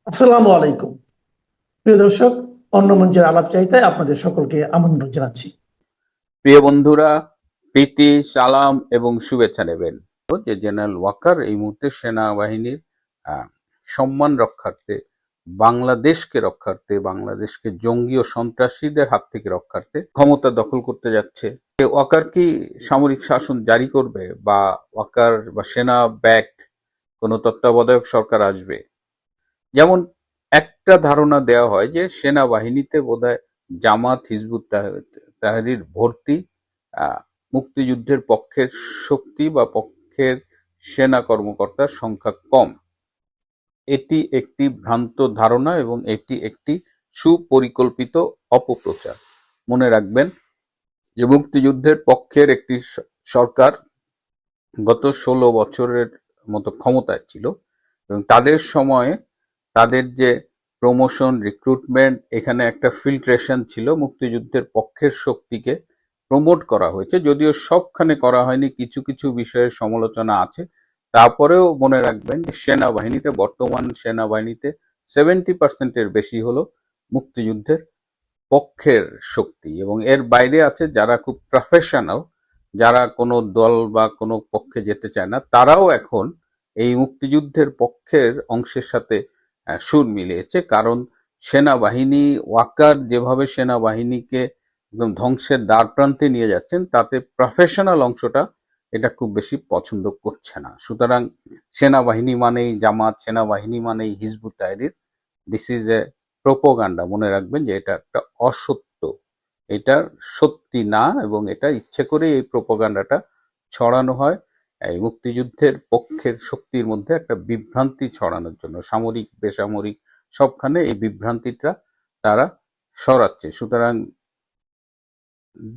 আসসালামু আলাইকুম। প্রিয় দর্শক, অন্য মঞ্চের আলাপ চাইতায় আপনাদের সকলকে আমন্ত্রণ জানাচ্ছি। প্রিয় বন্ধুরা, প্রীতি, সালাম এবং শুভেচ্ছা নেবেন। যে জেনারেল ওয়াকার এই মুহূর্তে সেনাবাহিনীর আহ, সম্মান রক্ষার্থে, বাংলাদেশকে জঙ্গি ও সন্ত্রাসীদের হাত থেকে রক্ষার্থে ক্ষমতা দখল করতে যাচ্ছে। ওয়াকার কি সামরিক শাসন জারি করবে, বা ওয়াকার বা সেনা ব্যাকড কোনো তত্ত্বাবধায়ক সরকার আসবে? যেমন একটা ধারণা দেওয়া হয় যে সেনাবাহিনীতে বোধহয় জামাত, হিজবুত তাহরির ভর্তি, আহ, মুক্তিযুদ্ধের পক্ষের শক্তি বা পক্ষের সেনা কর্মকর্তার সংখ্যা কম। এটি একটি ভ্রান্ত ধারণা এবং এটি একটি সুপরিকল্পিত অপপ্রচার। মনে রাখবেন যে মুক্তিযুদ্ধের পক্ষের একটি সরকার গত 16 বছরের মতো ক্ষমতায় ছিল, এবং তাদের সময়ে তাদের যে প্রমোশন, রিক্রুটমেন্ট, এখানে একটা ফিল্ট্রেশন ছিল। মুক্তিযুদ্ধের পক্ষের শক্তিকে প্রমোট করা হয়েছে, যদিও সবখানে করা হয়নি, কিছু কিছু বিষয়ের সমালোচনা আছে। তারপরেও মনে রাখবেন যে বর্তমান সেনাবাহিনীতে 70%-এর বেশি হলো মুক্তিযুদ্ধের পক্ষের শক্তি, এবং এর বাইরে আছে যারা খুব প্রফেশনাল, যারা কোনো দল বা কোনো পক্ষে যেতে চায় না, তারাও এখন এই মুক্তিযুদ্ধের পক্ষের অংশের সাথে সুর মিলিয়েছে। কারণ সেনাবাহিনী, ওয়াকার যেভাবে সেনাবাহিনীকে একদম ধ্বংসের দ্বার প্রান্তে নিয়ে যাচ্ছেন, তাতে প্রফেশনাল অংশটা এটা খুব বেশি পছন্দ করছে না। সুতরাং সেনাবাহিনী মানেই জামাত, সেনাবাহিনী মানেই Hizbut Tahrir, this is a propaganda. মনে রাখবেন যে এটা একটা অসত্য, এটা সত্যি না, এবং এটা ইচ্ছে করে এই প্রোপোগান্ডাটা ছড়ানো হয় এই মুক্তিযুদ্ধের পক্ষের শক্তির মধ্যে একটা বিভ্রান্তি ছড়ানোর জন্য। সামরিক, বেসামরিক সবখানে এই বিভ্রান্তিটা তারা সরাচ্ছে। সুতরাং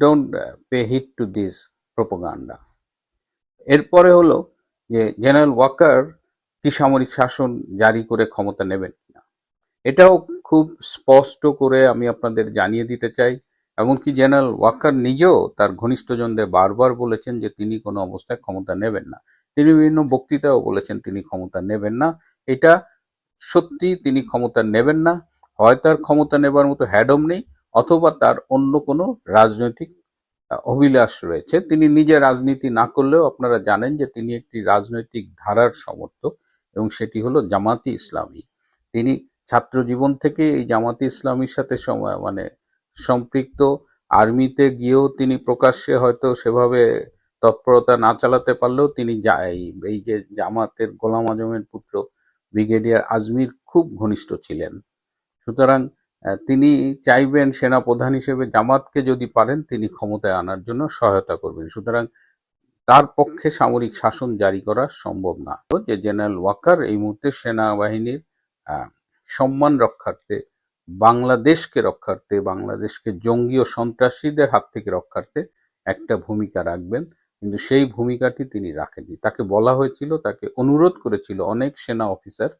don't pay heed to this propaganda. এরপরে হলো যে জেনারেল ওয়াকার কি সামরিক শাসন জারি করে ক্ষমতা নেবেন কিনা, এটাও খুব স্পষ্ট করে আমি আপনাদের জানিয়ে দিতে চাই। এমনকি জেনারেল ওয়াকার নিজেও তার ঘনিষ্ঠজনদের বারবার বলেছেন যে তিনি কোনো অবস্থায় ক্ষমতা নেবেন না। তিনি বিভিন্ন বক্তৃতাও বলেছেন তিনি ক্ষমতা নেবেন না। এটা সত্যি, তিনি ক্ষমতা নেবেন না। হয় তার ক্ষমতা নেবার মতো হ্যাডম নেই, অথবা তার অন্য কোনো রাজনৈতিক অভিলাষ রয়েছে। তিনি নিজে রাজনীতি না করলেও আপনারা জানেন যে তিনি একটি রাজনৈতিক ধারার সমর্থক, এবং সেটি হলো জামাতি ইসলামী। তিনি ছাত্র জীবন থেকে এই জামাতি ইসলামীর সাথে সম্পৃক্ত। আর্মিতে গিয়েও তিনি প্রকাশ্যে হয়তো সেভাবে তৎপরতা না চালাতে পারলেও তিনি এই যে জামাতের গোলাম আজমের পুত্র ব্রিগেডিয়ার আজমির খুব ঘনিষ্ঠ ছিলেন। সুতরাং তিনি চাইবেন সেনাপ্রধান হিসেবে জামাতকে যদি পারেন তিনি ক্ষমতায় আনার জন্য সহায়তা করবেন। সুতরাং তার পক্ষে সামরিক শাসন জারি করা সম্ভব না। যে জেনারেল ওয়াকার এই মুহূর্তে সেনাবাহিনীর সম্মান রক্ষার্থে, বাংলাদেশকে জঙ্গি ও সন্ত্রাসীদের হাত থেকে রক্ষার্থে একটা ভূমিকা রাখবেন, কিন্তু সেই ভূমিকাটি তিনি রাখেননি। তাকে বলা হয়েছিল, তাকে অনুরোধ করেছিল অনেক সেনা অফিসার,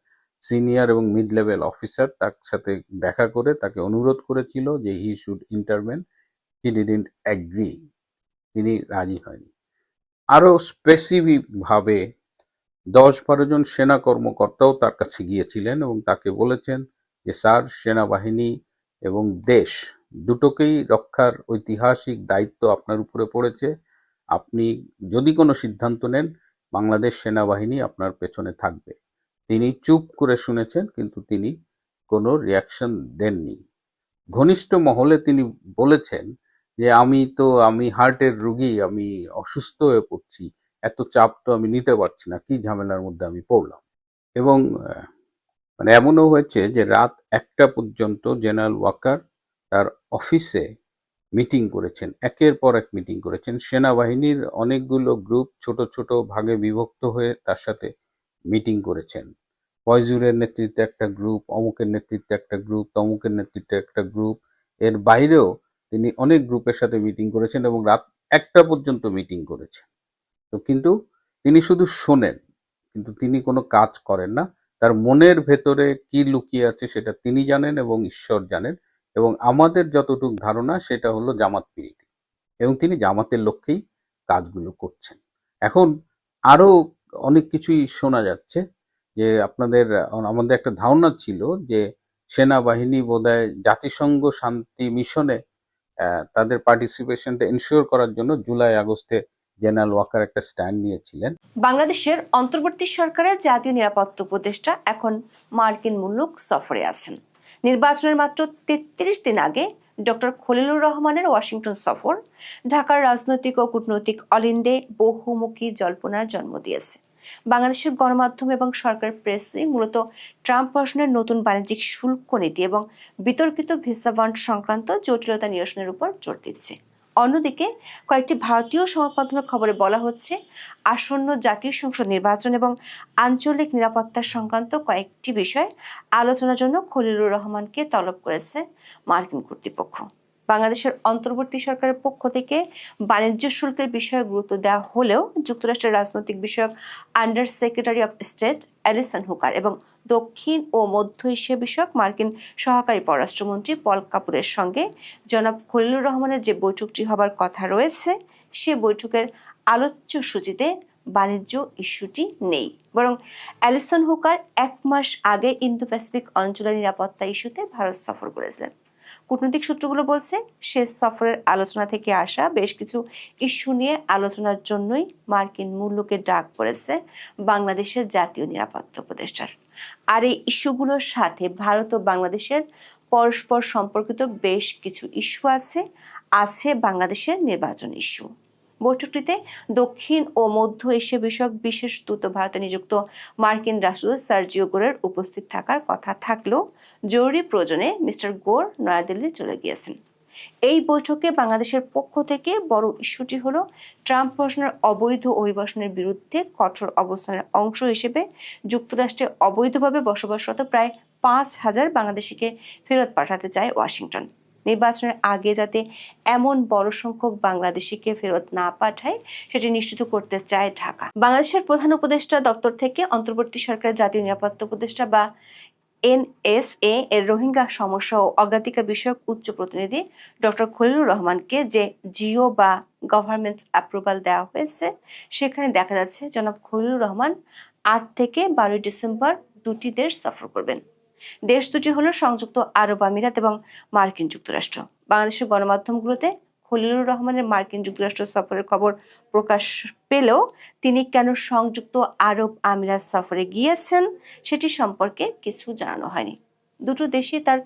সিনিয়র এবং মিড লেভেল অফিসার তার সাথে দেখা করে তাকে অনুরোধ করেছিল যে he should intervene. He didn't agree, তিনি রাজি হয়নি। আরো স্পেসিফিক ভাবে 10-12 জন সেনা কর্মকর্তাও তার কাছে গিয়েছিলেন এবং তাকে বলেছেন যে স্যার, সেনাবাহিনী এবং দেশ দুটোকেই রক্ষার ঐতিহাসিক দায়িত্ব আপনার উপরে পড়েছে। আপনি যদি কোনো সিদ্ধান্ত নেন, বাংলাদেশ সেনাবাহিনী আপনার পেছনে থাকবে। তিনি চুপ করে শুনেছেন, কিন্তু তিনি কোনো রিয়াকশন দেননি। ঘনিষ্ঠ মহলে তিনি বলেছেন যে আমি হার্টের রুগী, আমি অসুস্থ হয়ে পড়ছি, এত চাপ তো আমি নিতে পারছি না, কি ঝামেলার মধ্যে আমি পড়লাম। এবং এমনও হয়েছে যে রাত 1টা পর্যন্ত জেনারেল ওয়াকার তার অফিসে মিটিং করেছেন, একের পর এক মিটিং করেছেন। সেনাবাহিনীর অনেকগুলো গ্রুপ ছোট ছোট ভাগে বিভক্ত হয়ে তার সাথে মিটিং করেছেন। ফয়জুরের নেতৃত্বে একটা গ্রুপ, অমুকের নেতৃত্বে একটা গ্রুপ, তমুকের নেতৃত্বে একটা গ্রুপ। এর বাইরেও তিনি অনেক গ্রুপের সাথে মিটিং করেছেন এবং রাত 1টা পর্যন্ত মিটিং করেছেন। তো কিন্তু তিনি শুধু শোনেন, কিন্তু তিনি কোনো কাজ করেন না। তার মনের ভেতরে কি লুকিয়ে আছে সেটা তিনি জানেন এবং ঈশ্বর জানেন, এবং আমাদের যতটুকু ধারণা সেটা হলো জামাত প্রীতি, এবং তিনি জামাতের লক্ষ্যেই কাজগুলো করছেন। এখন আরো অনেক কিছুই শোনা যাচ্ছে যে আমাদের একটা ধারণা ছিল যে সেনাবাহিনী বোধহয় জাতিসংঘ শান্তি মিশনে তাদের পার্টিসিপেশনটা এনশিওর করার জন্য জুলাই আগস্টে জেনারেল ওয়াকার একটা স্ট্যান্ড নিয়েছিলেন। বাংলাদেশের অন্তর্বর্তী সরকারের জাতীয় নিরাপত্তা উপদেষ্টা এখন মার্কিন মুলুক সফরে আছেন। নির্বাচনের মাত্র ৩৩ দিন আগে ডক্টর খলিলুর রহমানের ওয়াশিংটন সফর ঢাকার রাজনৈতিক ও কূটনৈতিক অলিন্দে বহুমুখী জল্পনার জন্ম দিয়েছে। বাংলাদেশের গণমাধ্যম এবং সরকার প্রেস উইং মূলত ট্রাম্প প্রশাসনের নতুন বাণিজ্যিক শুল্ক নীতি এবং বিতর্কিত ভিসা বন্ড সংক্রান্ত জটিলতা নিরসনের উপর জোর দিচ্ছে। অন্যদিকে কয়েকটি ভারতীয় সংবাদ মাধ্যমের খবরে বলা হচ্ছে, আসন্ন জাতীয় সংসদ নির্বাচন এবং আঞ্চলিক নিরাপত্তা সংক্রান্ত কয়েকটি বিষয় আলোচনার জন্য খলিলুর রহমানকে তলব করেছে মার্কিন কর্তৃপক্ষ। বাংলাদেশের অন্তর্বর্তী সরকারের পক্ষ থেকে বাণিজ্য শুল্কের বিষয়ে গুরুত্ব দেওয়া হলেও যুক্তরাষ্ট্রের রাজনৈতিক বিষয়ক under secretary of state Alison Hooker এবং দক্ষিণ ও মধ্য এশিয়া বিষয়ক মার্কিন সহকারী পররাষ্ট্রমন্ত্রী পল কাপুরের সঙ্গে জনাব খলিলুর রহমানের যে বৈঠকটি হবার কথা রয়েছে, সে বৈঠকের আলোচ্য সূচিতে বাণিজ্য ইস্যুটি নেই, বরং অ্যালিসন হুকার 1 মাস আগে ইন্দো প্যাসিফিক অঞ্চলের নিরাপত্তা ইস্যুতে ভারত সফর করেছিলেন। কূটনৈতিক সূত্রগুলো বলছে, সে সফরের আলোচনা থেকে আসা বেশ কিছু ইস্যু নিয়ে আলোচনার জন্যই মার্কিন মুলুকে ডাক পড়েছে বাংলাদেশের জাতীয় নিরাপত্তা উপদেষ্টার। আর এই ইস্যুগুলোর সাথে ভারত ও বাংলাদেশের পরস্পর সম্পর্কিত বেশ কিছু ইস্যু আছে বাংলাদেশের নির্বাচন ইস্যু। বৈঠকটিতে দক্ষিণ ও মধ্য এশিয়া বিষয়ক বিশেষ দূত ভারতে নিযুক্ত মার্কিন রাষ্ট্রদূত সার্জিও গোরের উপস্থিত থাকার কথা থাকলেও জরুরি প্রয়োজনে মিস্টার গোর নয়াদিল্লি চলে গিয়েছেন। এই বৈঠকে বাংলাদেশের পক্ষ থেকে বড় ইস্যুটি হলো ট্রাম্প প্রশাসনের অবৈধ অভিবাসনের বিরুদ্ধে কঠোর অবস্থানের অংশ হিসেবে যুক্তরাষ্ট্রে অবৈধভাবে বসবাসরত প্রায় 5,000 বাংলাদেশিকে ফেরত পাঠাতে চায় ওয়াশিংটন। নির্বাচনের আগে যাতে এমন বড় সংখ্যক বাংলাদেশিকে ফেরত না পাঠায় সেটি নিশ্চিত করতে চায় ঢাকা। বাংলাদেশের প্রধান উপদেষ্টা দপ্তর থেকে অন্তর্বর্তী সরকারের জাতীয় নিরাপত্তা উপদেষ্টা বা এনএসএ এর রোহিঙ্গা সমস্যা ও অগ্রাধিকার বিষয়ক উচ্চ প্রতিনিধি ডক্টর খলিলুর রহমানকে যে জিও বা গভর্নমেন্ট অ্যাপ্রুভাল দেওয়া হয়েছে, সেখানে দেখা যাচ্ছে জনাব খলিলুর রহমান 8 থেকে 12 ডিসেম্বর দুটি দেশ সফর করবেন। দেশ দুটি হলো সংযুক্ত আরব আমিরাত এবং মার্কিন যুক্তরাষ্ট্র। বাংলাদেশের গণমাধ্যমগুলোতে খলিলুর রহমানের মার্কিন যুক্তরাষ্ট্র সফরের খবর প্রকাশ পেলেও তিনি কেন সংযুক্ত আরব আমিরাত সফরে গিয়েছেন সেটি সম্পর্কে কিছু জানানো হয়নি। দুটো দেশই তার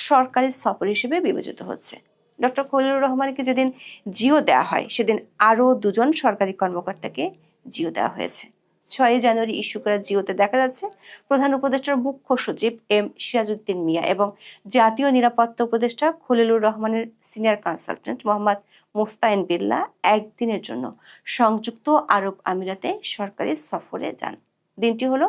সরকারি সফর হিসেবে বিবেচিত হচ্ছে। ডক্টর খলিলুর রহমানকে যেদিন জিও দেওয়া হয়, সেদিন আরও 2জন সরকারি কর্মকর্তাকে জিও দেওয়া হয়েছে। 6 জানুয়ারি ইস্যু করা জিওতে দেখা যাচ্ছে প্রধান উপদেষ্টার মুখ্য সচিব এম সিরাজউদ্দিন মিয়া এবং জাতীয় নিরাপত্তা উপদেষ্টা খলিলুর রহমানের সিনিয়র কনসালটেন্ট মোহাম্মদ মোস্তাইন বিল্লাহ একদিনের জন্য সংযুক্ত আরব আমিরাতে সরকারি সফরে যান। দিনটি হলো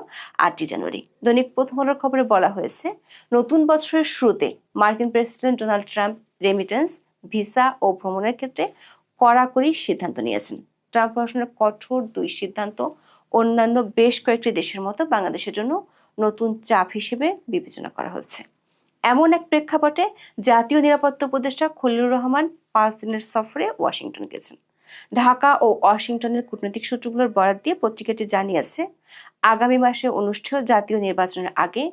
8 জানুয়ারি। দৈনিক প্রথম আলোর খবরে বলা হয়েছে, নতুন বছরের শুরুতে মার্কিন president Donald Trump remittance, visa ও ভ্রমণের ক্ষেত্রে কড়াকড়ি সিদ্ধান্ত নিয়েছেন। ট্রাম্প প্রশাসনের কঠোর 2 সিদ্ধান্ত অন্যান্য বেশ কয়েকটি দেশের মতো বাংলাদেশের জন্য নতুন চাপ হিসেবে বিবেচনা করা হচ্ছে। এমন এক প্রেক্ষাপটে জাতীয় নিরাপত্তা উপদেষ্টা খলিলুর রহমান 5 দিনের সফরে ওয়াশিংটন গেছেন। ঢাকা ও ওয়াশিংটনের কূটনৈতিক সূত্রগুলোর বরাত দিয়ে পত্রিকাটি জানিয়েছে, আগামী মাসে অনুষ্ঠেয় জাতীয় নির্বাচনের আগে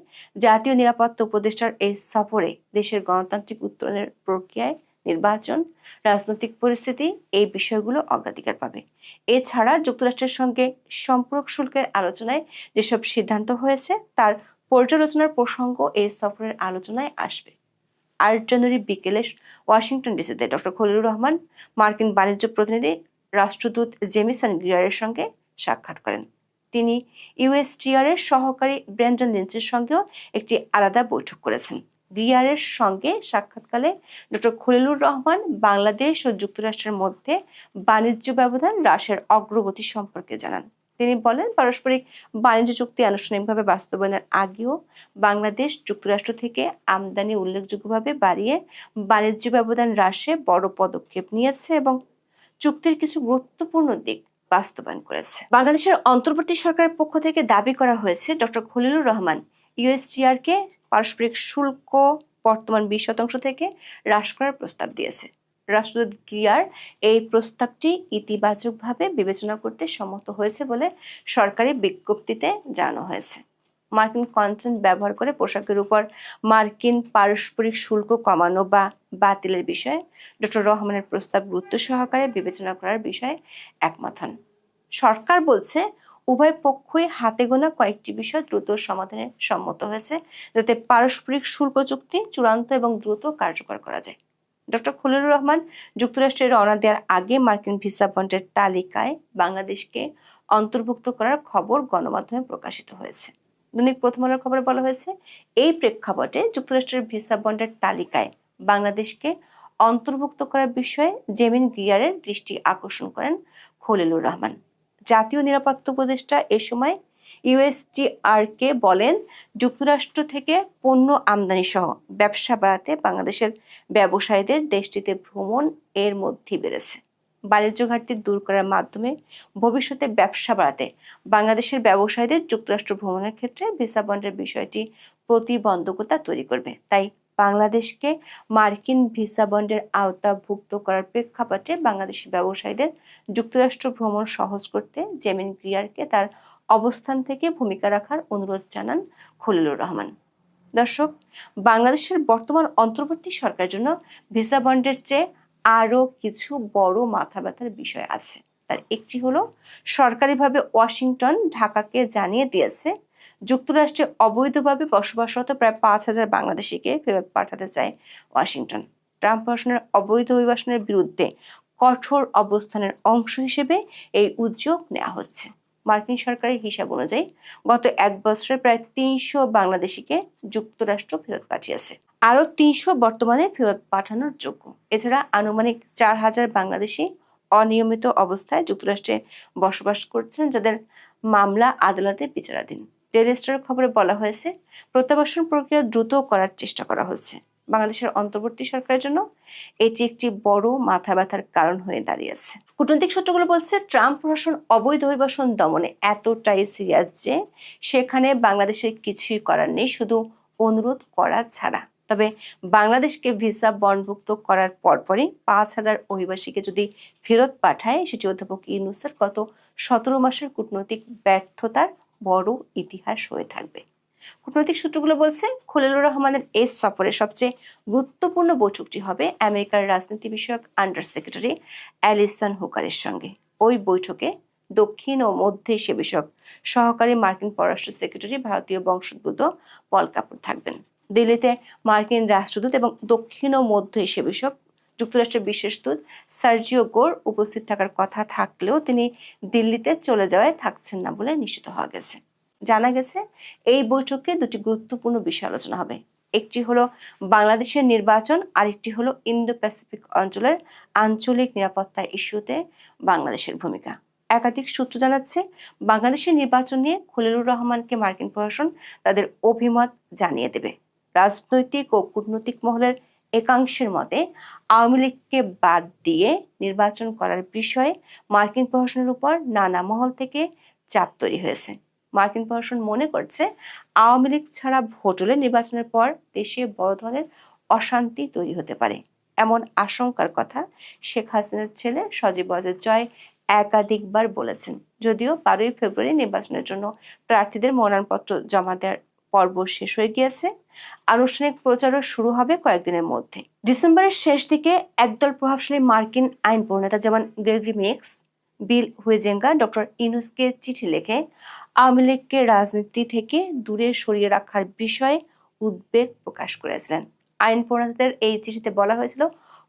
জাতীয় নিরাপত্তা উপদেষ্টার এই সফরে দেশের গণতান্ত্রিক উত্তরণের প্রক্রিয়ায় নির্বাচন, রাজনৈতিক পরিস্থিতি এই বিষয়গুলো অগ্রাধিকার পাবে। এছাড়া যুক্তরাষ্ট্রের সঙ্গে সম্পর্ক শুল্কের আলোচনায় যেসব সিদ্ধান্ত হয়েছে তার পর্যালোচনার প্রসঙ্গ এই সফরের আলোচনায় আসবে। 8 জানুয়ারি বিকেলে ওয়াশিংটন ডিসিতে ডক্টর খলিলুর রহমান মার্কিন বাণিজ্য প্রতিনিধি রাষ্ট্রদূত জেমিসন গ্রিয়ারের সঙ্গে সাক্ষাৎ করেন। তিনি ইউএসটিআর এর সহকারী ব্র্যান্ডন লিঞ্চের সঙ্গেও একটি আলাদা বৈঠক করেছেন। গ্রিয়ারের সঙ্গে সাক্ষাৎকালে ডক্টর খলিলুর রহমান বাংলাদেশ ও যুক্তরাষ্ট্রের মধ্যে বাণিজ্য ব্যবধান হ্রাসের অগ্রগতি সম্পর্কে জানান। তিনি বলেন, পারস্পরিক বাণিজ্য চুক্তি আনুষ্ঠানিকভাবে বাস্তবায়নের আগেও বাংলাদেশ যুক্তরাষ্ট্র থেকে আমদানি উল্লেখযোগ্যভাবে বাড়িয়ে বাণিজ্য ব্যবধান হ্রাসে বড় পদক্ষেপ নিয়েছে এবং চুক্তির কিছু গুরুত্বপূর্ণ দিক বাস্তবায়ন করেছে। বাংলাদেশের অন্তর্বর্তী সরকারের পক্ষ থেকে দাবি করা হয়েছে, ডক্টর খলিলুর রহমান ইউএসটিআর কে পারস্পরিক শুল্ক বর্তমান 20% থেকে হ্রাস করার প্রস্তাব দিয়েছে। রাষ্ট্রদূত গ্রিয়ার এই প্রস্তাবটি ইতিবাচকভাবে বিবেচনা করতে সম্মত হয়েছে বলে সরকারি বিজ্ঞপ্তিতে জানানো হয়েছে। মার্কিন কন্টেন্ট ব্যবহার করে পোশাকের উপর মার্কিন পারস্পরিক শুল্ক কমানো বা বাতিলের বিষয়ে ডক্টর রহমানের প্রস্তাব গুরুত্ব সহকারে বিবেচনা করার বিষয়ে একমত হন। সরকার বলছে উভয় পক্ষই হাতে গোনা কয়েকটি বিষয় দ্রুত সমাধানে সম্মত হয়েছে, যাতে পারস্পরিক শুল্ক চুক্তি চূড়ান্ত এবং দ্রুত কার্যকর করা যায়। ডক্টর খলিলুর রহমান যুক্তরাষ্ট্রে রওনা দেওয়ার আগে মার্কিন ভিসা বন্ডের তালিকায় বাংলাদেশকে অন্তর্ভুক্ত করার খবর গণমাধ্যমে প্রকাশিত হয়েছে। দৈনিক প্রথম আলোর খবরে বলা হয়েছে, এই প্রেক্ষাপটে যুক্তরাষ্ট্রের ভিসা বন্ডের তালিকায় বাংলাদেশকে অন্তর্ভুক্ত করার বিষয়ে জেমিন গ্রিয়ারের দৃষ্টি আকর্ষণ করেন খলিলুর রহমান। জাতীয় নিরাপত্তা উপদেষ্টা এ সময় ইউএসটিআরকে বলেন, যুক্তরাষ্ট্র থেকে পণ্য আমদানি সহ ব্যবসা বাড়াতে বাংলাদেশের ব্যবসায়ীদের দেশটিতে ভ্রমণ এর মধ্যে বেড়েছে। বাণিজ্য ঘাটতি দূর করার মাধ্যমে ভবিষ্যতে ব্যবসা বাড়াতে বাংলাদেশের ব্যবসায়ীদের যুক্তরাষ্ট্র ভ্রমণের ক্ষেত্রে ভিসা বন্ডের বিষয়টি প্রতিবন্ধকতা তৈরি করবে। তাই বাংলাদেশকে মার্কিন ভিসা বন্ডের আওতাভুক্ত করার প্রেক্ষাপটে বাংলাদেশি ব্যবসায়ীদের যুক্তরাষ্ট্র ভ্রমণ সহজ করতে জেমিন গ্রিয়ারকে তার অবস্থান থেকে ভূমিকা রাখার অনুরোধ জানান খলিলুর রহমান। দর্শক, বাংলাদেশের বর্তমান অন্তর্বর্তী সরকারের জন্য ভিসা বন্ডের চেয়ে আরো কিছু বড় মাথা ব্যথার বিষয় আছে। তার একটি হলো, সরকারিভাবে ওয়াশিংটন ঢাকাকে জানিয়ে দিয়েছে যুক্তরাষ্ট্রে অবৈধভাবে বসবাসরত প্রায় 5,000 বাংলাদেশিকে ফেরত পাঠাতে চায় ওয়াশিংটন। ট্রাম্প প্রশাসনের অবৈধ অভিবাসনের বিরুদ্ধে কঠোর অবস্থানের অংশ হিসেবে এই উদ্যোগ নেওয়া হচ্ছে। মার্কিন সরকারের হিসাব অনুযায়ী গত 1 বছরে প্রায় 300 বাংলাদেশিকে যুক্তরাষ্ট্র ফেরত পাঠিয়েছে। আরো 300 বর্তমানে ফেরত পাঠানোর যোগ্য। এছাড়া আনুমানিক 4,000 বাংলাদেশি অনিয়মিত অবস্থায় যুক্তরাষ্ট্রে বসবাস করছেন, যাদের মামলা আদালতে বিচারাধীন। ডেইলি স্টারের খবরে বলা হয়েছে, প্রত্যাবাসন প্রক্রিয়া দ্রুত করার চেষ্টা করা হচ্ছে। বাংলাদেশের অন্তর্বর্তী সরকারের জন্য এটি একটি বড় মাথা ব্যথার কারণ হয়ে দাঁড়িয়েছে। কূটনৈতিক সূত্রগুলো বলছে, ট্রাম্প প্রশাসন অবৈধ অভিবাসন দমনে এতটাই সিরিয়াস যে সেখানে বাংলাদেশের কিছুই করার নেই, শুধু অনুরোধ করা ছাড়া। তবে বাংলাদেশকে ভিসা বন্ডভুক্ত করার পরপরই 5,000 অভিবাসীকে যদি ফেরত পাঠায়, সেটি অধ্যাপক ইউনূসের গত 17 মাসের কূটনৈতিক ব্যর্থতার বড় ইতিহাস হয়ে থাকবে। কূটনৈতিক সূত্রগুলো বলছে, খলিলুর রহমানের এই সফরের সবচেয়ে গুরুত্বপূর্ণ বৈঠকটি হবে আমেরিকার রাজনীতি বিষয়ক আন্ডার সেক্রেটারি অ্যালিসন হুকারের সঙ্গে। ওই বৈঠকে দক্ষিণ ও মধ্য এশিয়া বিষয়ক সহকারী মার্কিন পররাষ্ট্র সেক্রেটারি ভারতীয় বংশোদ্ভূত পল কাপুর থাকবেন। দিল্লিতে মার্কিন রাষ্ট্রদূত এবং দক্ষিণ ও মধ্য এশিয়া বিষয়ক যুক্তরাষ্ট্রের বিশেষ দূত সার্জিও গোর উপস্থিত থাকার কথা থাকলেও তিনি দিল্লিতে চলে যাওয়ায় থাকছেন না বলে নিশ্চিত হওয়া গেছে। জানা গেছে, এই বৈঠকে দুটি গুরুত্বপূর্ণ বিষয় আলোচনা হবে। একটি হলো বাংলাদেশের নির্বাচন, আরেকটি হলো ইন্দো প্যাসিফিক অঞ্চলের আঞ্চলিক নিরাপত্তা ইস্যুতে বাংলাদেশের ভূমিকা। একাধিক সূত্র জানাচ্ছে, বাংলাদেশের নির্বাচন নিয়ে খলিলুর রহমানকে মার্কিন প্রশাসন তাদের অভিমত জানিয়ে দেবে। রাজনৈতিক ও কূটনৈতিক মহলের একাংশের মতে, আওয়ামী লীগকে বাদ দিয়ে নির্বাচন করার বিষয়ে মার্কিন প্রশাসনের উপর নানা মহল থেকে চাপ তৈরি হয়েছে। মার্কিন প্রশাসন মনে করছে, আওয়ামী লীগ ছাড়া ভোট হলে নির্বাচনের পর দেশে বড় ধরনের অশান্তি তৈরি হতে পারে। এমন আশঙ্কার কথা শেখ হাসিনার ছেলে সজীব ওয়াজেদ জয় একাধিকবার বলেছেন। যদিও 12ই ফেব্রুয়ারি নির্বাচনের জন্য প্রার্থীদের মনোনয়নপত্র জমা দেওয়ার পর্ব শেষ হয়ে গিয়েছে, আনুষ্ঠানিক প্রচারও শুরু হবে কয়েকদিনের মধ্যে। ডিসেম্বরের শেষ দিকে একদল প্রভাবশালী মার্কিন আইন প্রণেতা যেমন গ্রেগরি মিক্স, বিল হুইজেঙ্গা ডক্টর ইউনূসকে চিঠি লিখে আওয়ামী লীগকে রাজনীতি থেকে দূরে সরিয়ে রাখার বিষয়ে উদ্বেগ প্রকাশ করেছিলেন। আইন প্রণেতাদের এই চিঠিতে বলা হয়েছিল,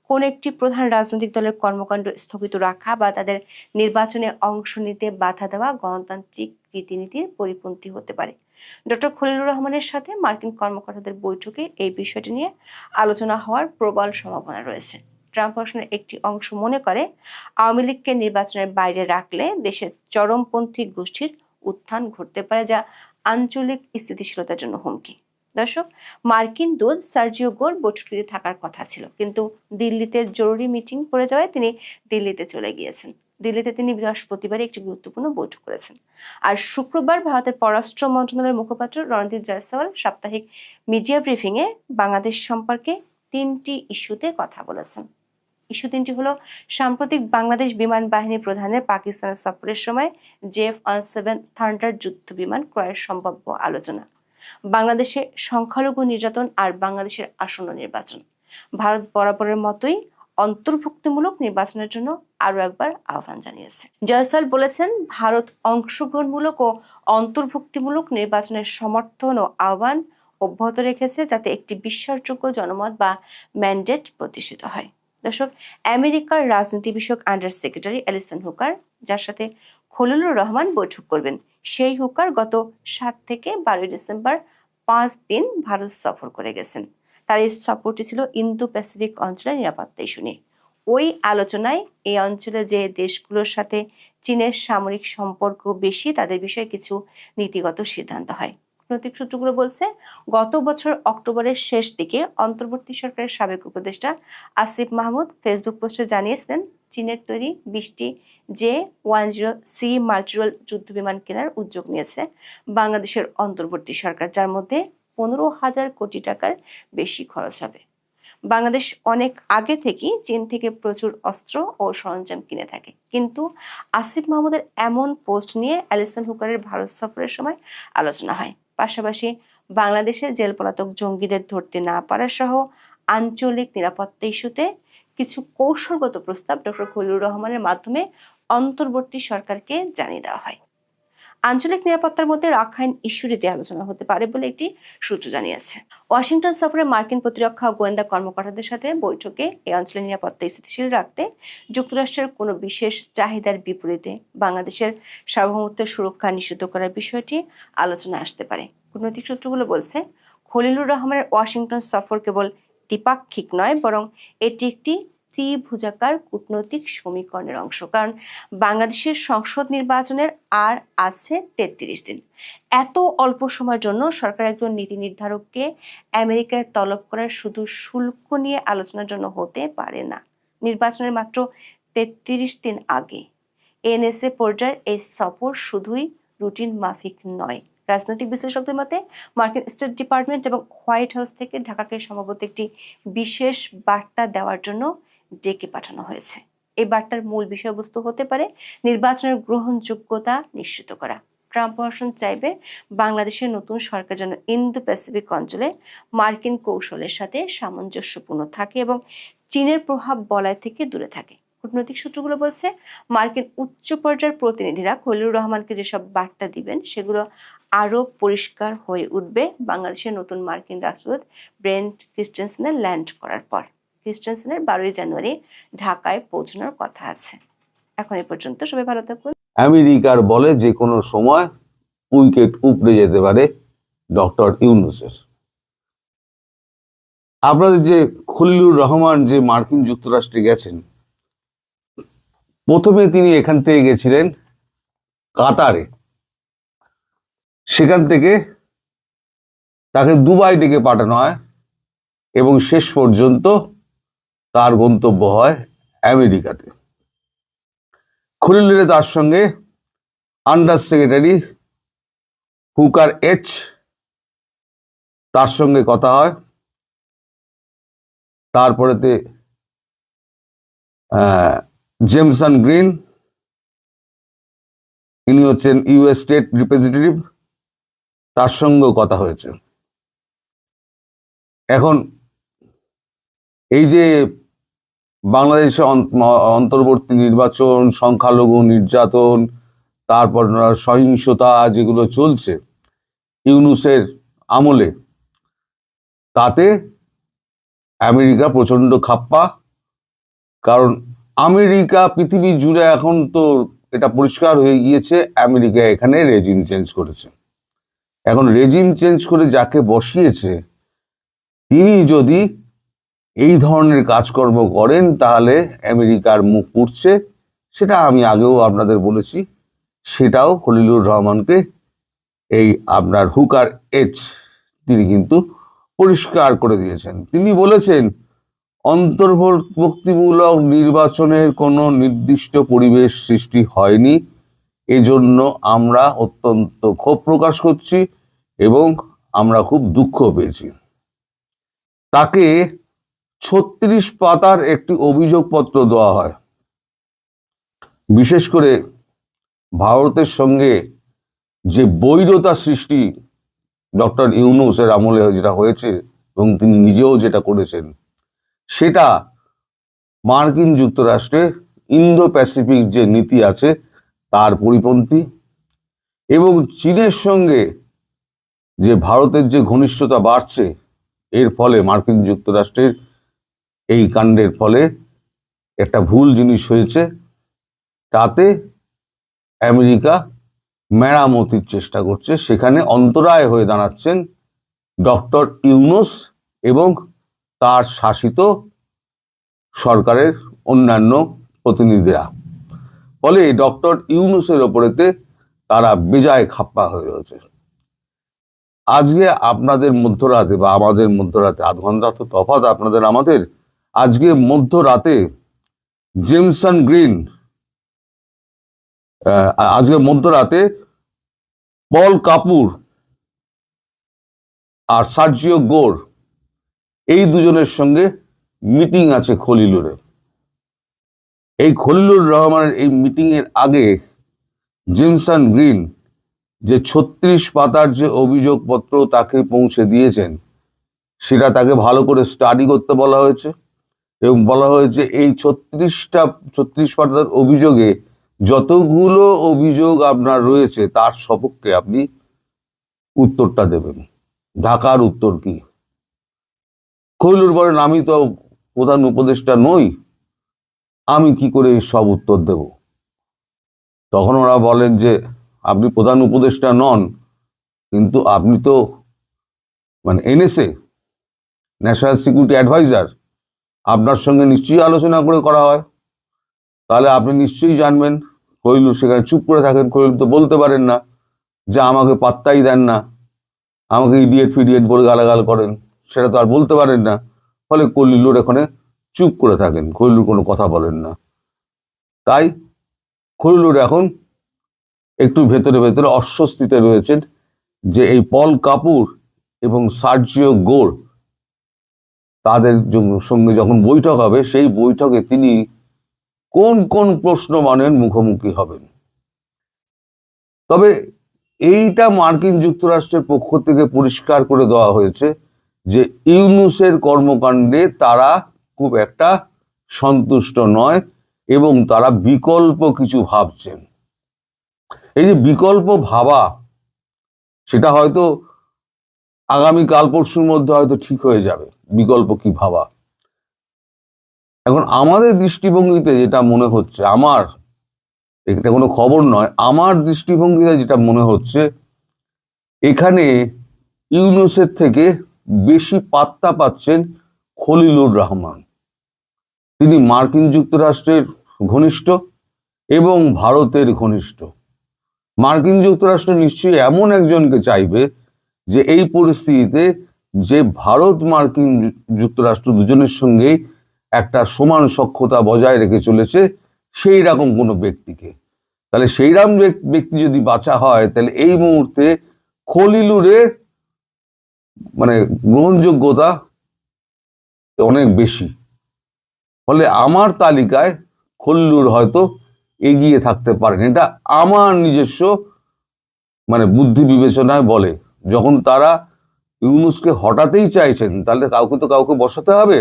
কোন একটি প্রধান রাজনৈতিক দলের কর্মকাণ্ড স্থগিত রাখা বা তাদের নির্বাচনে অংশ নিতে বাধা দেওয়া গণতান্ত্রিক রীতিনীতির পরিপন্থী হতে পারে। ডক্টর খলিলুর রহমানের সাথে মার্কিন কর্মকর্তাদের বৈঠকে এই বিষয়টি নিয়ে আলোচনা হওয়ার প্রবল সম্ভাবনা রয়েছে। ট্রাম্প প্রশাসনের একটি অংশ মনে করে, আওয়ামী লীগকে নির্বাচনের বাইরে রাখলে দেশের চরমপন্থী গোষ্ঠীর উত্থান ঘটতে পারে, যা আঞ্চলিক স্থিতিশীলতার জন্য হুমকি। দর্শক, মার্কিন দূত সার্জিও গোর বৈঠকটিতে থাকার কথা ছিল, কিন্তু দিল্লিতে জরুরি মিটিং পড়ে যাওয়ায় তিনি দিল্লিতে চলে গিয়েছেন। দিল্লিতে তিনি বৃহস্পতিবার একটি গুরুত্বপূর্ণ বৈঠক করেছেন। আর শুক্রবার ভারতের পররাষ্ট্র মন্ত্রণালয়ের মুখপাত্র রণদীপ জয়সওয়াল সাপ্তাহিক মিডিয়া ব্রিফিংয়ে বাংলাদেশ সম্পর্কে 3টি ইস্যুতে কথা বলেছেন। ইস্যু 3টি হলো, সাম্প্রতিক বাংলাদেশ বিমান বাহিনী প্রধানের পাকিস্তানের সফরের সময় JF-17 থান্ডার যুদ্ধ বিমান ক্রয়ের সম্ভাব্য আলোচনা, বাংলাদেশে সংখ্যালঘু নির্যাতন আর বাংলাদেশের আসন্ন নির্বাচন। ভারত বরাবরের মতোই অন্তর্ভুক্তিমূলক নির্বাচনের জন্য আরো একবার আহ্বান জানিয়েছে। জয়সওয়াল বলেছেন, ভারত অংশগ্রহণমূলক ও অন্তর্ভুক্তিমূলক নির্বাচনের সমর্থন ও আহ্বান অব্যাহত রেখেছে, যাতে একটি বিশ্বাসযোগ্য জনমত বা ম্যান্ডেট প্রতিষ্ঠিত হয়। দর্শক, আমেরিকার রাজনীতি বিষয়ক আন্ডার সেক্রেটারি অ্যালিসন হুকার, যার সাথে খলিলুর রহমান বৈঠক করবেন, সেই হুকার গত 7 থেকে 12 ডিসেম্বর 5 দিন ভারত সফর করে গেছেন। তার এই সফরটি ছিল ইন্দো প্যাসিফিক অঞ্চলের নিরাপত্তা ইস্যু নিয়ে। ওই আলোচনায় এই অঞ্চলে যে দেশগুলোর সাথে চীনের সামরিক সম্পর্ক বেশি, তাদের বিষয়ে কিছু নীতিগত সিদ্ধান্ত হয়। কূটনৈতিক সূত্রগুলো বলছে, গত বছর অক্টোবরের শেষ দিকে অন্তর্বর্তী সরকারের সাবেক উপদেষ্টা আসিফ মাহমুদ ফেসবুক পোস্টে জানিয়েছিলেন, চীনের তৈরি 20টি J-10C মাল্টিরোল যুদ্ধবিমান কেনার উদ্যোগ নিয়েছে বাংলাদেশের অন্তর্বর্তী সরকার, যার মধ্যে 15,000 কোটি টাকার বেশি খরচ হবে। বাংলাদেশ অনেক আগে থেকেই চীন থেকে প্রচুর অস্ত্র ও সরঞ্জাম কিনে থাকে, কিন্তু আসিফ মাহমুদের এমন পোস্ট নিয়ে অ্যালিসন হুকারের ভারত সফরের সময় আলোচনা হয়। পাশাপাশি বাংলাদেশে জেল পলাতক জঙ্গিদের ধরতে না পারা সহ আঞ্চলিক নিরাপত্তা ইস্যুতে কিছু কৌশলগত প্রস্তাব ডক্টর খলিলুর রহমানের মাধ্যমে অন্তর্বর্তী সরকারকে জানিয়ে দেওয়া হয়। আঞ্চলিক নিরাপত্তার মধ্যে রাখাইন ইস্যুটিতে আলোচনা হতে পারে বলে একটি সূত্র জানিয়েছে। ওয়াশিংটন সফরে মার্কিন প্রতিরক্ষা ও গোয়েন্দা কর্মকর্তাদের সাথে বৈঠকে এই অঞ্চলের নিরাপত্তা স্থিতিশীল রাখতে যুক্তরাষ্ট্রের কোনো বিশেষ চাহিদার বিপরীতে বাংলাদেশের সার্বভৌমত্ব সুরক্ষা নিশ্চিত করার বিষয়টি আলোচনায় আসতে পারে। কূটনৈতিক সূত্রগুলো বলছে, খলিলুর রহমানের ওয়াশিংটন সফর কেবল দ্বিপাক্ষিক নয়, বরং এটি একটি ত্রিভুজাকার কূটনৈতিক সমীকরণের অংশ। কারণ বাংলাদেশের সংসদ নির্বাচনের আর আছে 33 দিন। এত অল্প সময়ের জন্য সরকার একজন নীতি নির্ধারককে আমেরিকায় তলব করার শুধু শুল্ক নিয়ে আলোচনার জন্য হতে পারে না। নির্বাচনের মাত্র 33 দিন আগে এনএসএ পর্যায়ের এই সফর শুধুই রুটিন মাফিক নয়। রাজনৈতিক বিশ্লেষকদের মতে, মার্কিন স্টেট ডিপার্টমেন্ট এবং হোয়াইট হাউস থেকে ঢাকাকে সম্ভবত একটি বিশেষ বার্তা দেওয়ার জন্য ডেকে পাঠানো হয়েছে। এই বার্তার মূল বিষয়বস্তু হতে পারে নির্বাচনের গ্রহণযোগ্যতা নিশ্চিত করা। ট্রাম্প প্রশাসন চাইবে বাংলাদেশের নতুন সরকার যেন ইন্দো প্যাসিফিক অঞ্চলে মার্কিন কৌশলের সাথে সামঞ্জস্যপূর্ণ থাকে এবং চীনের প্রভাব বলয় থেকে দূরে থাকে। কূটনৈতিক সূত্রগুলো বলছে, মার্কিন উচ্চ পর্যায়ের প্রতিনিধিরা খলিলুর রহমানকে যেসব বার্তা দিবেন, সেগুলো আরো পরিষ্কার হয়ে উঠবে বাংলাদেশের নতুন মার্কিন রাষ্ট্রদূত ব্রেন্ট ক্রিস্টেনসেনের ল্যান্ড করার পর। ক্রিস্টেনসেনের 12 জানুয়ারি ঢাকায় পৌঁছানোর কথা আছে। এখন এই পর্যন্ত, সবাই ভালো থাকুন। আমেরিকার বলে যে কোনো সময় উইকেট উপড়ে যেতে পারে ডক্টর ইউনূসের। আপনাদের যে খলিলুর রহমান যে মার্কিন যুক্তরাষ্ট্রে গেছেন, প্রথমে তিনি এখান থেকে গেছিলেন কাতারে, সেখান থেকে তাকে দুবাই ডেকে পাঠানো হয় এবং শেষ পর্যন্ত তার গন্তব্য হয় আমেরিকাতে। খলিলুরের তার সঙ্গে আন্ডার সেক্রেটারি হুকার তার সঙ্গে কথা হয়। তারপরেতে জেমসন গ্রিন, ইনি হচ্ছেন ইউএস স্টেট রিপ্রেজেন্টেটিভ, তার সঙ্গেও কথা হয়েছে। এখন এই যে বাংলাদেশে অন্তর্বর্তী নির্বাচন, সংখ্যালঘু নির্যাতন, তারপর সহিংসতা যেগুলো চলছে ইউনূসের আমলে, তাতে আমেরিকা প্রচন্ড খাপ্পা। কারণ আমেরিকা পৃথিবী জুড়ে এখন তো এটা পরিষ্কার হয়ে গিয়েছে, আমেরিকা এখানে রেজিম চেঞ্জ করেছে। এখন রেজিম চেঞ্জ করে যাকে বসিয়েছে, তিনি যদি এই ধরনের কাজকর্ম করেন, তাহলে আমেরিকার মুখ পুড়ছে। সেটা আমি আগেও আপনাদের বলেছি, সেটাও খলিলুর রহমানকে এই আপনার হুকার তিনি কিন্তু পরিষ্কার করে দিয়েছেন। তিনি বলেছেন, অন্তর্ভুক্তিমূলক নির্বাচনের কোনো নির্দিষ্ট পরিবেশ সৃষ্টি হয়নি, এজন্য আমরা অত্যন্ত ক্ষোভ প্রকাশ করছি এবং আমরা খুব দুঃখ পেয়েছি। তাকে 36 পাতার একটি অভিযোগপত্র দেওয়া হয়। বিশেষ করে ভারতের সঙ্গে যে বৈরতা সৃষ্টি ডক্টর ইউনূসের আমলে যেটা হয়েছে এবং তিনি নিজেও যেটা করেছেন, সেটা মার্কিন যুক্তরাষ্ট্রে ইন্দো প্যাসিফিক যে নীতি আছে তার পরিপন্থী। এবং চীনের সঙ্গে যে ভারতের যে ঘনিষ্ঠতা বাড়ছে, এর ফলে মার্কিন যুক্তরাষ্ট্রের এই কাণ্ডের ফলে একটা ভুল জিনিস হয়েছে, তাতে আমেরিকা মেরামতির চেষ্টা করছে। সেখানে অন্তরায় হয়ে দাঁড়াচ্ছেন ডক্টর ইউনূস এবং তার শাসিত সরকারের অন্যান্য প্রতিনিধিরা। ফলে ডক্টর ইউনূসের ওপরেতে তারা বেজায় খাপ্পা হয়ে রয়েছে। আজকে আপনাদের মধ্যরাতে বা আমাদের মধ্যরাতে 8 ঘন্টা তো তফাৎ আপনাদের আমাদের, আজকে মধ্যরাতে জেমসন গ্রিন, আজকে মধ্যরাতে পল কাপুর আর সার্জিও গোর, এই দুজনের সঙ্গে মিটিং আছে খলিলুরে। এই খলিলুর রহমানের এই মিটিং এর আগে জেমসন গ্রিন যে 36 পাতার যে অভিযোগপত্র তাকে পৌঁছে দিয়েছেন, সেটা তাকে ভালো করে স্টাডি করতে বলা হয়েছে এবং বলা হয়েছে এই 36 পাতার অভিযোগে যতগুলো অভিযোগ আপনার রয়েছে তার সপক্ষে আপনি উত্তরটা দেবেন। ঢাকার উত্তর কি? খলিলুর বলেন, আমি তো প্রধান উপদেষ্টা নই, আমি কি করে সব উত্তর দেব? তখন ওরা বলেন যে আপনি প্রধান উপদেষ্টা নন, কিন্তু আপনি তো মানে এনএসএ, ন্যাশনাল সিকিউরিটি অ্যাডভাইজার, আপনার সঙ্গে নিশ্চয়ই আলোচনা করে করা হয়, তাহলে আপনি নিশ্চয়ই জানবেন। খলিলুর সেখানে চুপ করে থাকেন। খলিলুর তো বলতে পারেন না যে আমাকে পাত্তাই দেন না, আমাকে ইডিয়েট ফিডিয়েট বলে গালাগাল করেন, সেটা তো আর বলতে পারেন না। ফলে খলিলুর এখানে চুপ করে থাকেন, খলিলুর কোনো কথা বলেন না। তাই খলিলুর এখন একটু ভেতরে ভেতরে অস্বস্তিতে রয়েছেন যে এই পল কাপুর এবং সার্জিও গোর তাদের সঙ্গে যখন বৈঠক হবে, সেই বৈঠকে তিনি কোন কোন প্রশ্ন মানের মুখোমুখি হবেন। তবে এইটা মার্কিন যুক্তরাষ্ট্রের পক্ষ থেকে পরিষ্কার করে দেওয়া হয়েছে যে ইউনূসের কর্মকাণ্ডে তারা খুব একটা সন্তুষ্ট নয় এবং তারা বিকল্প কিছু ভাবছেন। এই যে বিকল্প ভাবা, সেটা হয়তো আগামী কাল পরশুর মধ্যে হয়তো ঠিক হয়ে যাবে বিকল্প কি ভাবা। এখন আমাদের দৃষ্টিভঙ্গিতে যেটা মনে হচ্ছে, আমার, এটা কোনো খবর নয়, আমার দৃষ্টিভঙ্গিতে যেটা মনে হচ্ছে, এখানে ইউনূসের থেকে বেশি পাত্তা পাচ্ছেন খলিলুর রহমান। তিনি মার্কিন যুক্তরাষ্ট্রের ঘনিষ্ঠ এবং ভারতের ঘনিষ্ঠ। মার্কিন যুক্তরাষ্ট্র নিশ্চয়ই এমন একজনকে চাইবে যে এই পরিস্থিতিতে যে ভারত মার্কিন যুক্তরাষ্ট্র দুজনের সঙ্গেই একটা সমান সখ্যতা বজায় রেখে চলেছে, সেই রকম কোনো ব্যক্তিকে। তাহলে সেই রকম ব্যক্তি যদি বাছা হয়, তাহলে এই মুহূর্তে খলিলুরের মানে গ্রহণযোগ্যতা অনেক বেশি। ফলে আমার তালিকায় খলিলুর হয়তো এগিয়ে থাকতে পারেন। এটা আমার নিজস্ব মানে বুদ্ধি বিবেচনায় বলে। যখন তারা ইউনূসকে হটাতেই চাইছেন, তাহলে কাউকে তো কাউকে বসাতে হবে,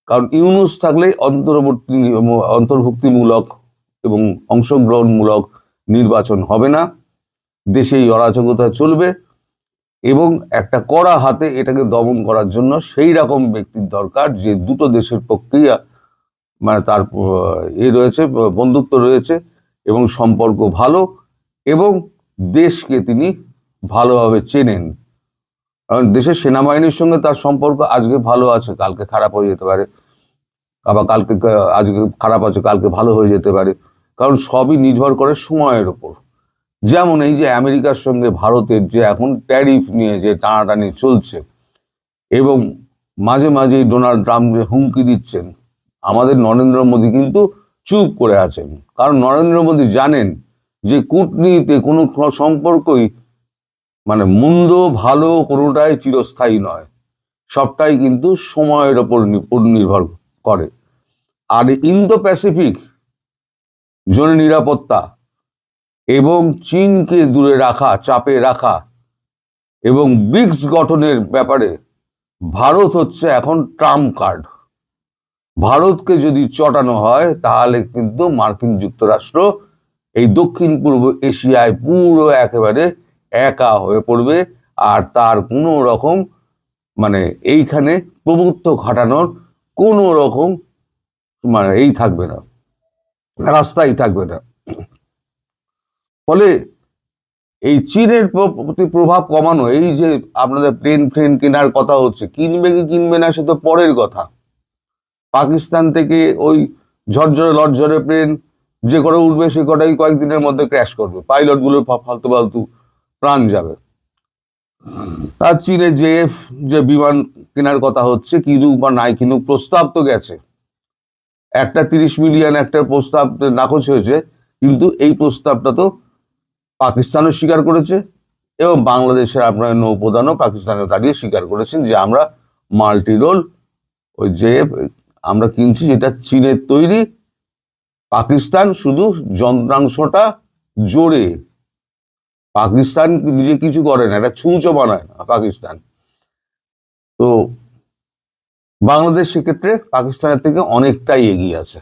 কারণ ইউনূস থাকলে অন্তর্ভুক্তিমূলক এবং অংশগ্রহণমূলক নির্বাচন হবে না, দেশেই অরাজকতা চলবে এবং একটা কড়া হাতে এটাকে দমন করার জন্য সেই রকম ব্যক্তির দরকার যে দুটো দেশের পক্ষেই মানে তার রয়েছে, বন্ধুত্ব রয়েছে এবং সম্পর্ক ভালো এবং দেশকে তিনি ভালোভাবে চেনেন। কারণ দেশের সেনাবাহিনীর সঙ্গে তার সম্পর্ক আজকে ভালো আছে, কালকে খারাপ হয়ে যেতে পারে, আবার আজকে খারাপ আছে, কালকে ভালো হয়ে যেতে পারে, কারণ সবই নির্ভর করে সময়ের উপর। যেমন এই যে আমেরিকার সঙ্গে ভারতের যে এখন ট্যারিফ নিয়ে যে টানাটানি চলছে এবং মাঝে মাঝেই ডোনাল্ড ট্রাম্প যে হুমকি দিচ্ছেন, আমাদের নরেন্দ্র মোদী কিন্তু চুপ করে আছেন। কারণ নরেন্দ্র মোদী জানেন যে কূটনীতিতে কোনো সম্পর্কই মানে মন্দ ভালো কোনোটাই চিরস্থায়ী নয়, সবটাই কিন্তু সময়ের ওপর নির্ভর করে। আর ইন্দো প্যাসিফিক জোনে নিরাপত্তা এবং চীনকে দূরে রাখা, চাপে রাখা, এবং ব্রিক্স গঠনের ব্যাপারে ভারত হচ্ছে এখন ট্রাম্প কার্ড। ভারতকে যদি চটানো হয় তাহলে কিন্তু মার্কিন যুক্তরাষ্ট্র এই দক্ষিণ পূর্ব এশিয়ায় পুরো একেবারে একা হয়ে পড়বে, আর তার কোনো রকম মানে এইখানে প্রভুত্ব খাটানোর কোনো রকম মানে এই থাকবে না, রাস্তাই থাকবে না। ফলে এই চীনের প্রতি প্রভাব কমানো, এই যে আপনাদের প্লেন কেনার কথা হচ্ছে, কিনবে কি কিনবে না সে তো পরের কথা। পাকিস্তান থেকে ওই ঝরঝরে লরঝরে প্লেন যে করে উঠবে সে কটাই কয়েকদিনের মধ্যে ক্র্যাশ করবে, পাইলটগুলোর ফালতু ফালতু প্রাণ যাবে। আর চীনে যে বিমান কেনার কথা হচ্ছে, কিনুক বা নাই কিনুক, প্রস্তাব তো গেছে, একটা 30 মিলিয়ন একটা প্রস্তাব নাকচ হয়েছে, কিন্তু এই প্রস্তাবটা তো পাকিস্তানও স্বীকার করেছে এবং বাংলাদেশের আপনার নৌপ্রধানও পাকিস্তানে দাঁড়িয়ে স্বীকার করেছেন যে আমরা মাল্টি রোল ওই যে আমরা কিনছি, যেটা চীনের তৈরি, পাকিস্তান শুধু যন্ত্রাংশটা জোরে, পাকিস্তান নিজে কিছু করে না, এটা ছুঁচো বানায় না পাকিস্তান। তো বাংলাদেশ সেক্ষেত্রে পাকিস্তানের থেকে অনেকটাই এগিয়ে আছে।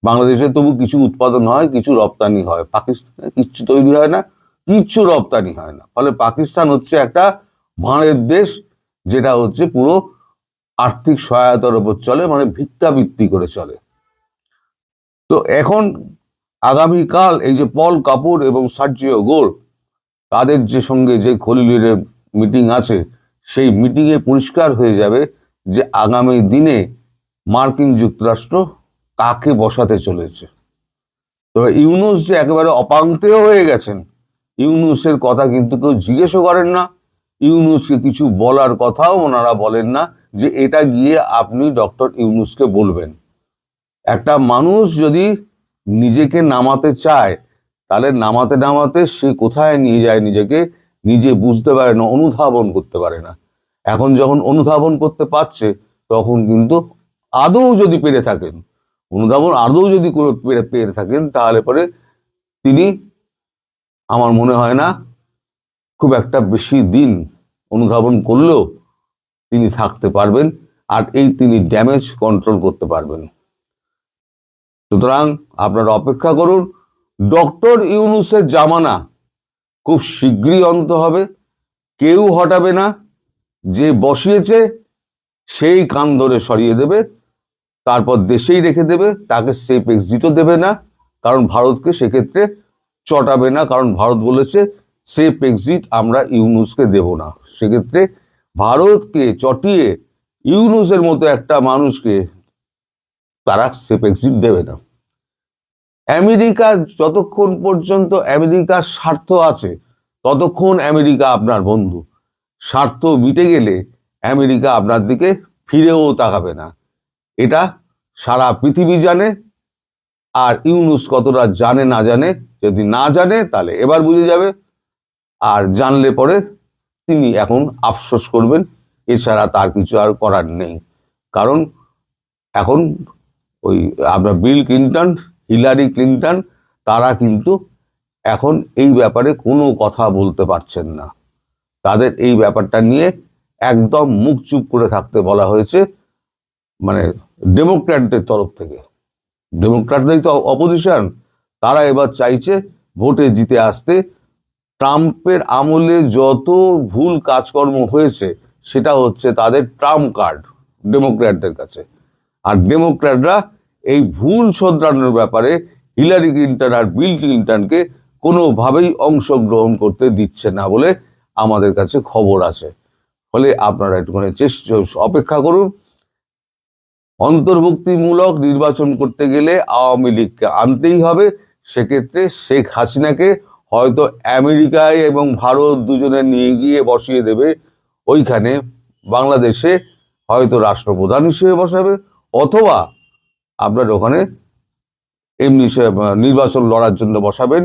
বাংলাদেশে তবু কিছু উৎপাদন হয়, কিছু রপ্তানি হয়, পাকিস্তানে কিচ্ছু তৈরি হয় না, কিচ্ছু রপ্তানি হয় না। ফলে পাকিস্তান হচ্ছে একটা ভাঁড়ের দেশ, যেটা হচ্ছে পুরো আর্থিক সহায়তার উপর চলে, মানে ভিক্ষাবৃত্তি করে চলে। তো এখন আগামীকাল এই যে পল কাপুর এবং সার্জিও গোর তাদের যে সঙ্গে যে খলিলের মিটিং আছে, সেই মিটিংয়ে পরিষ্কার হয়ে যাবে যে আগামী দিনে মার্কিন যুক্তরাষ্ট্র কাকে বসাতে চলেছে। তবে ইউনূস যে একেবারে অপাঙ্ক্তেয় হয়ে গেছেন, ইউনূসের কথা কিন্তু কেউ জিজ্ঞেসও করেন না, ইউনূসকে কিছু বলার কথাও ওনারা বলেন না যে এটা গিয়ে আপনি ডক্টর ইউনূসকে বলবেন। একটা মানুষ যদি নিজেকে নামাতে চায় তাহলে নামাতে নামাতে সে কোথায় নিয়ে যায় নিজেকে নিজে বুঝতে পারে না, অনুধাবন করতে পারে না। এখন যখন অনুধাবন করতে পারছে তখন কিন্তু আদৌ যদি পেরে থাকেন, অনুধাবন আদৌ যদি পেরে থাকেন, তাহলে পরে তিনি, আমার মনে হয় না খুব একটা বেশি দিন অনুধাবন করলেও তিনি থাকতে পারবেন, আর এই তিনি ড্যামেজ কন্ট্রোল করতে পারবেন। সুতরাং আপনারা অপেক্ষা করুন, ডক্টর ইউনূসের জামানা খুব শীঘ্রই অন্ত হবে, কেউ হটাবে না, যে বসিয়েছে সেই কান ধরে সরিয়ে দেবে, তারপর দেশেই রেখে দেবে, তাকে সেফ এক্সিটও দেবে না, কারণ ভারতকে সেক্ষেত্রে চটাবে না, কারণ ভারত বলেছে সেফ এক্সিট আমরা ইউনূসকে দেব না। সেক্ষেত্রে ভারতকে চটিয়ে ইউনূসের মতো একটা মানুষকে তারা সেফ এক্সিট দেবে না। আমেরিকা যতক্ষণ পর্যন্ত আমেরিকার স্বার্থ আছে ততক্ষণ আমেরিকা আপনার বন্ধু, স্বার্থ মিটে গেলে আমেরিকা আপনার দিকে ফিরেও তাকাবে না, এটা সারা পৃথিবী জানে। আর ইউনূস কতটা জানে না জানে, যদি না জানে তাহলে এবার বুঝে যাবে, আর জানলে পরে তিনি এখন আফসোস করবেন, এছাড়া তার কিছু আর করার নেই। কারণ এখন ওই আপনার বিল ক্লিন্টন, হিলারি ক্লিন্টন, তারা কিন্তু এখন এই ব্যাপারে কোনো কথা বলতে পারছেন না, তাদের এই ব্যাপারটা নিয়ে একদম মুখ চুপ করে থাকতে বলা হয়েছে, মানে ডেমোক্র্যাটদের তরফ থেকে। ডেমোক্র্যাটদের তো অপোজিশন, তারা এবার চাইছে ভোটে জিতে আসতে। ট্রাম্পের আমলে যত ভুল কাজকর্ম হয়েছে সেটা হচ্ছে তাদের ট্রাম্প কার্ড ডেমোক্র্যাটদের কাছে, আর ডেমোক্র্যাটরা এই ভুল শোধরানোর ব্যাপারে হিলারি ক্লিন্টন আর বিল ক্লিন্টনকে কোনোভাবেই অংশগ্রহণ করতে দিচ্ছে না বলে আমাদের কাছে খবর আছে। ফলে আপনারা একটুখানি অপেক্ষা করুন। অন্তর্ভুক্তিমূলক নির্বাচন করতে গেলে আওয়ামী লীগকে আনতেই হবে, সেক্ষেত্রে শেখ হাসিনাকে হয়তো আমেরিকায় এবং ভারত দুজনে নিয়ে গিয়ে বসিয়ে দেবে ওইখানে, বাংলাদেশে হয়তো রাষ্ট্রপ্রধান হিসেবে বসাবে, অথবা আপনার ওখানে এমনি নির্বাচন লড়ার জন্য বসাবেন,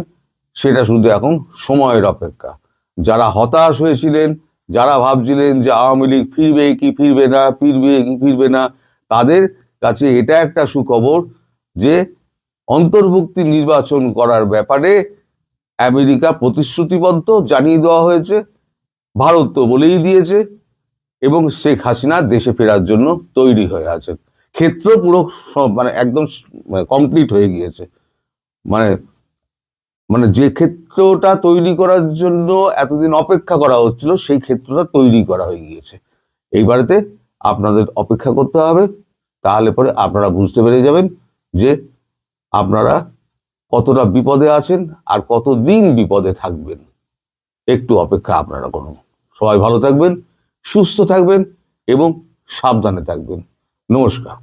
সেটা শুধু এখন সময়ের অপেক্ষা। যারা হতাশ হয়েছিলেন, যারা ভাবছিলেন যে আওয়ামী লীগ ফিরবে কি ফিরবে না, ফিরবে কি ফিরবে না, তাদের কাছে এটা একটা সুখবর যে অন্তর্ভুক্তি নির্বাচন করার ব্যাপারে আমেরিকা প্রতিশ্রুতিবদ্ধ, জানিয়ে দেওয়া হয়েছে, ভারত তো বলেই দিয়েছে, এবং শেখ হাসিনা দেশে ফেরার জন্য তৈরি হয়ে আছেন। ক্ষেত্র পুরো সব মানে একদম কমপ্লিট হয়ে গিয়েছে। মানে মানে যে ক্ষেত্রটা তৈরি করার জন্য এতদিন অপেক্ষা করা হচ্ছিল, সেই ক্ষেত্রটা তৈরি করা হয়ে গিয়েছে। এইবারেতে আপনাদের অপেক্ষা করতে হবে, তাহলে পরে আপনারা বুঝতে পেরে যাবেন যে আপনারা কতটা বিপদে আছেন আর কতদিন বিপদে থাকবেন। একটু অপেক্ষা আপনারা করুন। সবাই ভালো থাকবেন, সুস্থ থাকবেন এবং সাবধানে থাকবেন। নমস্কার।